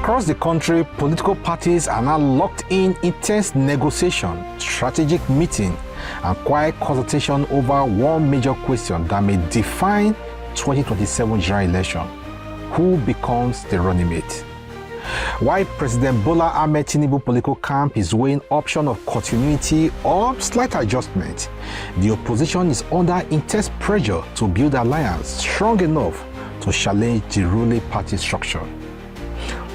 Across the country, political parties are now locked in intense negotiation, strategic meeting, and quiet consultation over one major question that may define 2027 general election: who becomes the running mate? While President Bola Ahmed Tinubu political camp is weighing option of continuity or slight adjustment, the opposition is under intense pressure to build alliance strong enough to challenge the ruling party structure.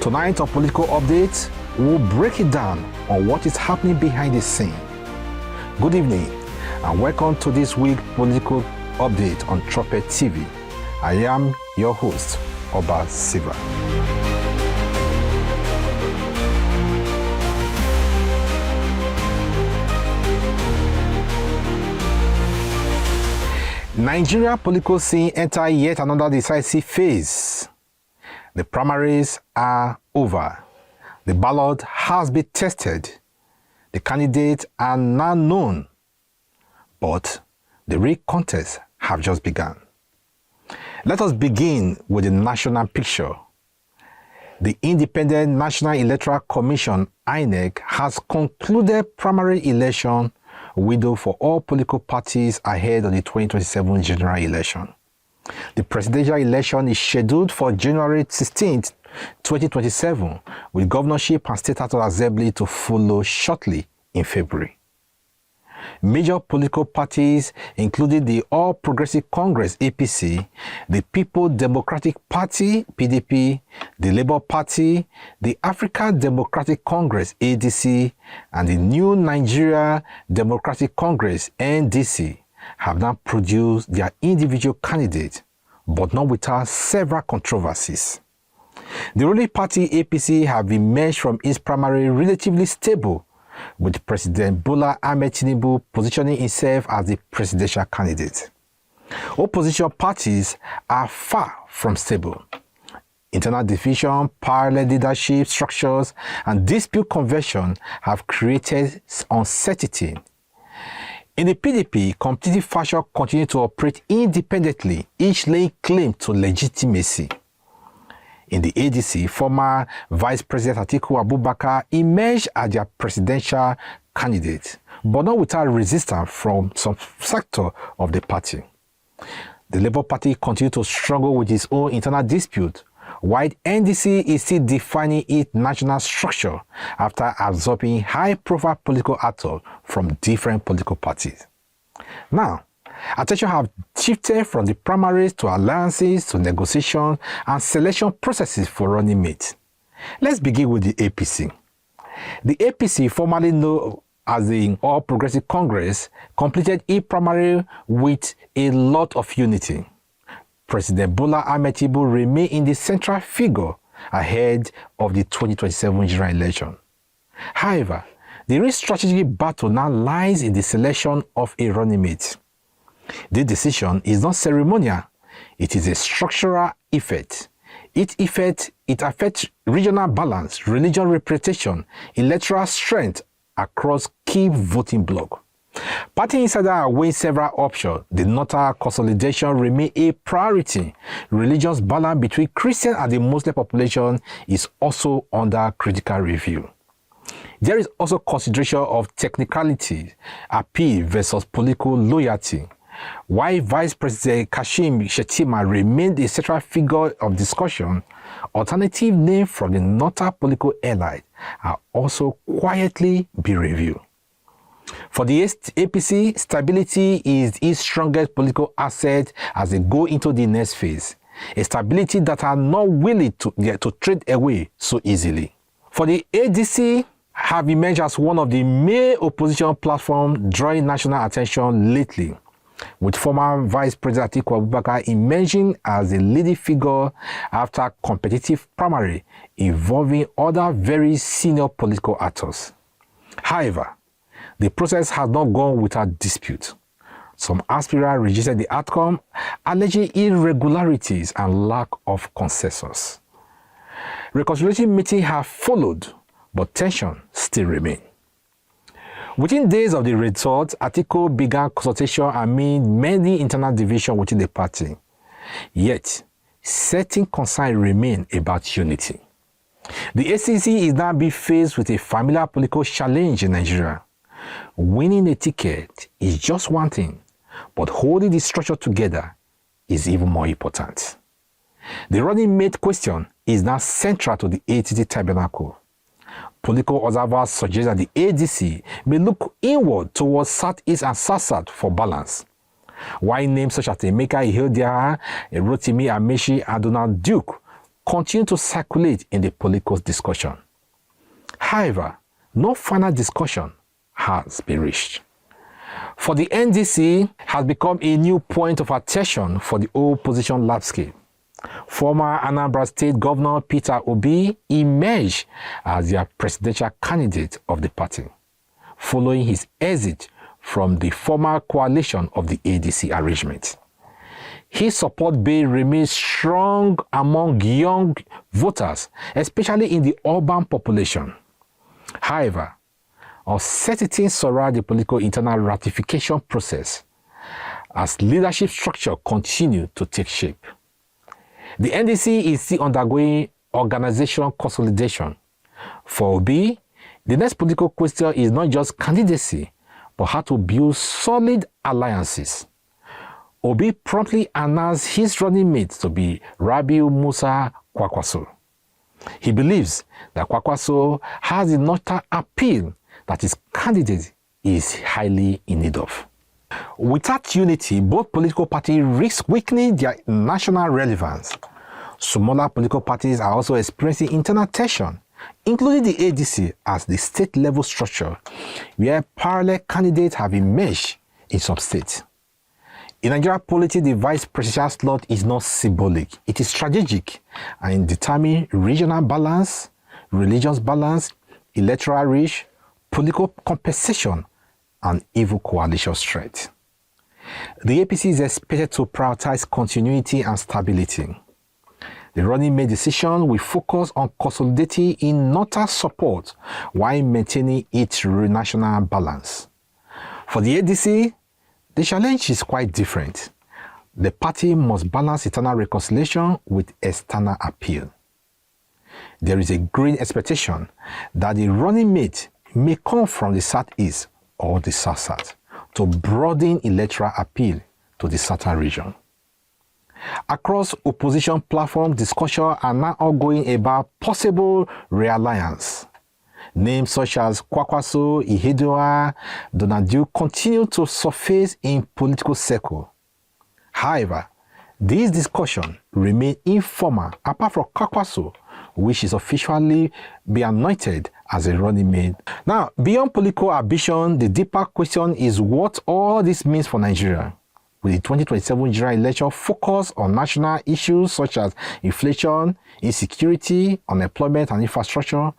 Tonight on Political Updates, we'll break it down on what is happening behind the scene. Good evening and welcome to this week's Political Update on Trumpet TV. I am your host, Oba Siva. Nigeria political scene enter yet another decisive phase. The primaries are over. The ballot has been tested. The candidates are now known. But the real contest have just begun. Let us begin with the national picture. The Independent National Electoral Commission, INEC, has concluded primary election window for all political parties ahead of the 2027 general election. The presidential election is scheduled for January 16, 2027, with governorship and state house of assembly to follow shortly in February. Major political parties, including the All Progressive Congress (APC), the People Democratic Party (PDP), the Labour Party, the African Democratic Congress (ADC), and the New Nigeria Democratic Congress (NDC), have now produced their individual candidates, but not without several controversies. The ruling party APC have emerged from its primary relatively stable, with President Bola Ahmed Tinubu positioning himself as the presidential candidate. Opposition parties are far from stable. Internal division, parallel leadership structures, and dispute conversion have created uncertainty. In the PDP, competitive factions continue to operate independently, each laying claim to legitimacy. In the ADC, former Vice President Atiku Abubakar emerged as their presidential candidate, but not without resistance from some sector of the party. The Labour Party continues to struggle with its own internal dispute, while NDC is still defining its national structure after absorbing high-profile political actors from different political parties. Now, attention has shifted from the primaries to alliances to negotiation and selection processes for running mates. Let's begin with the APC. The APC, formerly known as the All Progressive Congress, completed its primary with a lot of unity. President Bola Ahmed Tinubu remained in the central figure ahead of the 2027 general election. However, the real strategic battle now lies in the selection of a running mate. This decision is not ceremonial, it is a structural effect. It affects regional balance, religion representation, electoral strength across key voting blocs. Party insiders are weighing several options. The northern consolidation remains a priority. Religious balance between Christian and the Muslim population is also under critical review. There is also consideration of technicality, appeal versus political loyalty. While Vice President Kashim Shettima remained a central figure of discussion, alternative names from the northern political elite are also quietly being reviewed. For the APC, stability is its strongest political asset as they go into the next phase, a stability that are not willing to trade away so easily. For the ADC, have emerged as one of the main opposition platforms drawing national attention lately, with former Vice President Atiku Abubakar emerging as the leading figure after competitive primary involving other very senior political actors. However, the process has not gone without dispute. Some aspirants rejected the outcome, alleging irregularities and lack of consensus. Reconciliation meetings have followed, but tension still remains. Within days of the result, Atiku began consultation amid many internal divisions within the party. Yet, certain concerns remain about unity. The ACC is now being faced with a familiar political challenge in Nigeria. Winning a ticket is just one thing, but holding the structure together is even more important. The running mate question is now central to the ATT tabernacle. Political observers suggest that the ADC may look inward towards Southeast and South-South for balance, while names such as Emeka Ihedioha, Rotimi Amaechi, and Donald Duke continue to circulate in the political discussion. However, no final discussion has been reached. For the NDC has become a new point of attention for the opposition landscape. Former Anambra State Governor Peter Obi emerged as their presidential candidate of the party, following his exit from the former coalition of the ADC arrangement. His support base remains strong among young voters, especially in the urban population. However, uncertainty surrounds the political internal ratification process as leadership structure continues to take shape. The NDC is still undergoing organizational consolidation. For Obi, the next political question is not just candidacy, but how to build solid alliances. Obi promptly announced his running mate to be Rabiu Musa Kwankwaso. He believes that Kwankwaso has enough appeal that his candidate is highly in need of. Without unity, both political parties risk weakening their national relevance. Smaller political parties are also experiencing internal tension, including the ADC as the state-level structure, where parallel candidates have emerged in some states. In Nigerian politics, the vice presidential slot is not symbolic. It is strategic and determines regional balance, religious balance, electoral reach, political compensation, and even coalition strength. The APC is expected to prioritize continuity and stability. The running mate decision will focus on consolidating in northern support while maintaining its national balance. For the ADC, the challenge is quite different. The party must balance internal reconciliation with external appeal. There is a growing expectation that the running mate may come from the southeast or the south-south to broaden electoral appeal to the southern region. Across opposition platforms, discussions are now ongoing about possible realliance. Names such as Kwankwaso, Ihedioha, Donald Duke continue to surface in political circles. However, these discussions remain informal apart from Kwankwaso, which is officially be anointed as a running mate. Now, beyond political ambition, the deeper question is what all this means for Nigeria. Will the 2027 general election focus on national issues such as inflation, insecurity, unemployment, and infrastructure?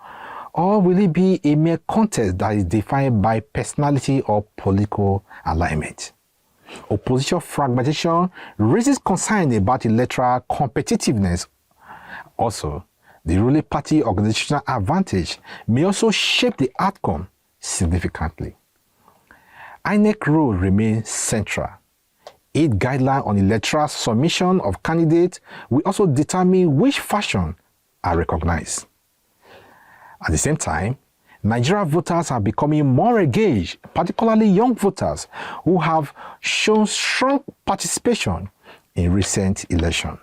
Or will it be a mere contest that is defined by personality or political alignment? Opposition fragmentation raises concern about electoral competitiveness. Also, the ruling party organizational advantage may also shape the outcome significantly. INEC role remains central. Its guidelines on electoral submission of candidates will also determine which faction are recognized. At the same time, Nigerian voters are becoming more engaged, particularly young voters who have shown strong participation in recent elections.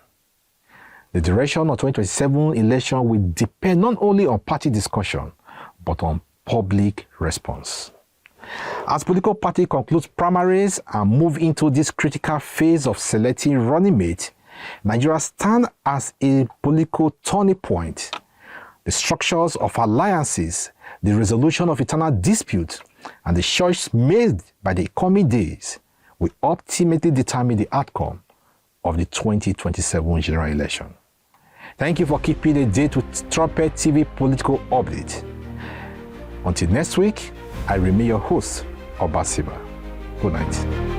The direction of 2027 election will depend not only on party discussion, but on public response. As political party concludes primaries and move into this critical phase of selecting running mate, Nigeria stands as a political turning point. The structures of alliances, the resolution of internal disputes, and the choice made by the coming days will ultimately determine the outcome of the 2027 general election. Thank you for keeping a date with Trumpet TV Political Update. Until next week, I remain your host, Obasiba. Good night.